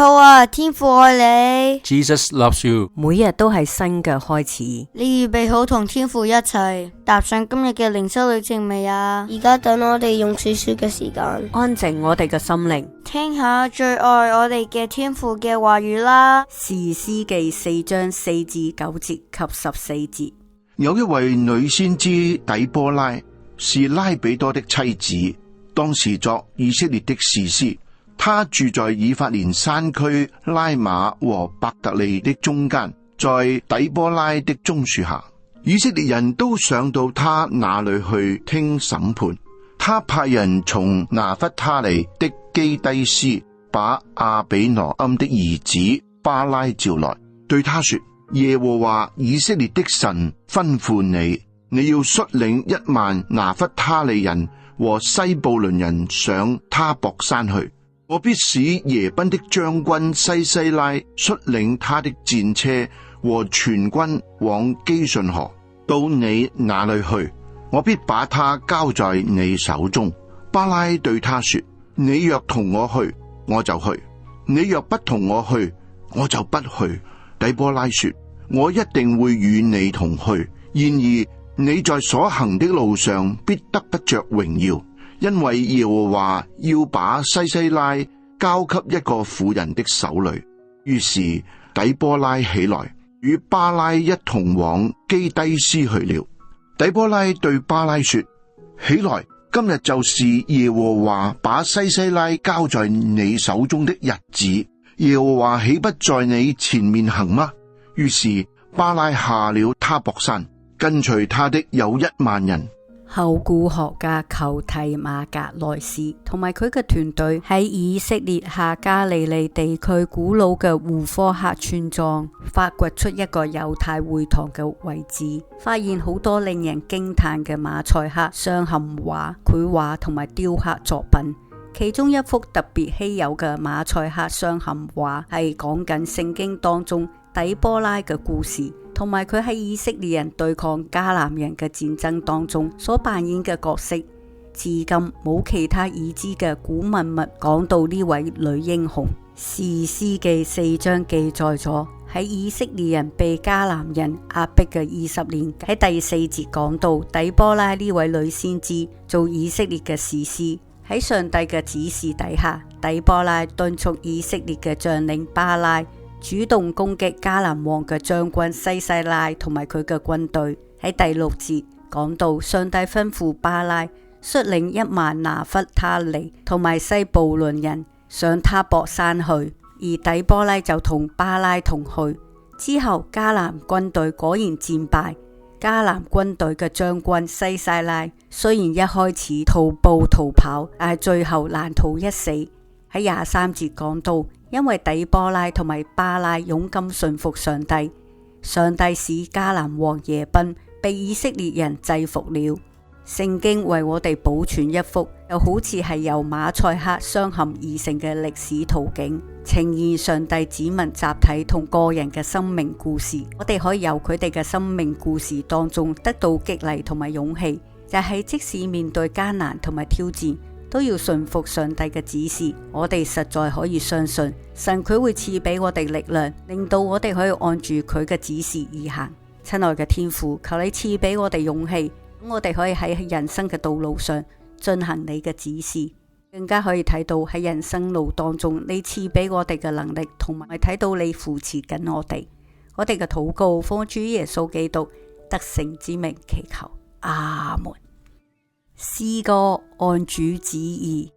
好啊，天父愛你。 Jesus loves you。 每日都係新嘅開始。你預備好同天父一齊踏上今日嘅靈修旅程未啊？而家等我哋用少少嘅時間，安靜我哋嘅心靈，聽下最愛我哋嘅天父嘅話語啦。士師記4章4至9節及14節。有一位女先知底波拉，是拉比多的妻子，當時作以色列的士師。她住在以法蓮山區拉馬和伯特利的中間，在底波拉的棕樹下。以色列人都上到她那裏去聽審判。她派人從拿弗他利的基低斯把亞比挪暗的兒子巴拉召來，對他說：耶和華以色列的神吩咐你，你要率領10000拿弗他利人和西布倫人上他泊山去。我必使耶賓的將軍西西拉率領他的戰車和全軍往基順河，到你那裏去。我必把他交在你手中。巴拉對他說：你若同我去，我就去；你若不同我去，我就不去。底波拉說：我一定會與你同去，然而你在所行的路上必得不着榮耀，因為耶和華要把西西拉交給一個婦人的手裏。於是底波拉起來，與巴拉一同往基低斯去了。底波拉對巴拉說：起來，今日就是耶和華把西西拉交在你手中的日子，耶和華豈不在你前面行嗎？於是巴拉下了他泊山，跟隨他的有10000人。考古學家裘提馬格萊斯同埋佢嘅團隊喺以色列下加利利地區古老嘅胡科克村莊發掘出一個猶太會堂嘅遺址，發現好多令人驚嘆嘅馬賽克、鑲嵌畫、繪畫同埋雕刻作品。其中一幅特別稀有嘅馬賽克鑲嵌畫係講緊聖經當中底波拉嘅故事，同埋佢喺以色列人對抗迦南人嘅戰爭當中所扮演嘅角色。至今冇其他已知嘅古文物講到呢位女英雄。士師記4章記載咗喺以色列人被迦南人壓迫嘅20年，喺第4節講到底波拉呢位女先知做以色列嘅士師。喺上帝嘅指示底下，底波拉敦促以色列嘅將領巴拉主動攻擊迦南王嘅將軍西西拉同埋佢嘅軍隊。喺第6節講到上帝吩咐巴拉率領10000拿弗他利同埋西布倫人上他泊山去，而底波拉就同巴拉同去。之後迦南軍隊果然戰敗。迦南軍隊嘅將軍西西拉雖然一開始徒步逃跑，但係最後難逃一死。喺23節講到，因為底波拉同埋巴拉勇敢順服上帝，上帝使迦南王耶賓被以色列人制服了。聖經為我哋保存一幅又好似係由馬賽克鑲嵌而成嘅歷史圖景，呈現上帝子民集體同個人嘅生命故事。我哋可以由佢哋嘅生命故事當中得到激勵同埋勇氣，就係即使面對艱難同埋挑戰，都要順服上帝嘅指示。我哋實在可以相信神，佢會賜俾我哋力量，令到我哋可以按住佢嘅指示而行。親愛嘅天父，求你賜俾我哋勇氣，我哋可以喺人生嘅道路上進行你嘅指示，更加可以睇到喺人生路當中你賜俾我哋嘅能力，同埋睇到你扶持緊我哋。我哋嘅禱告奉主耶穌基督得勝之名祈求，阿門。詩歌按主旨意。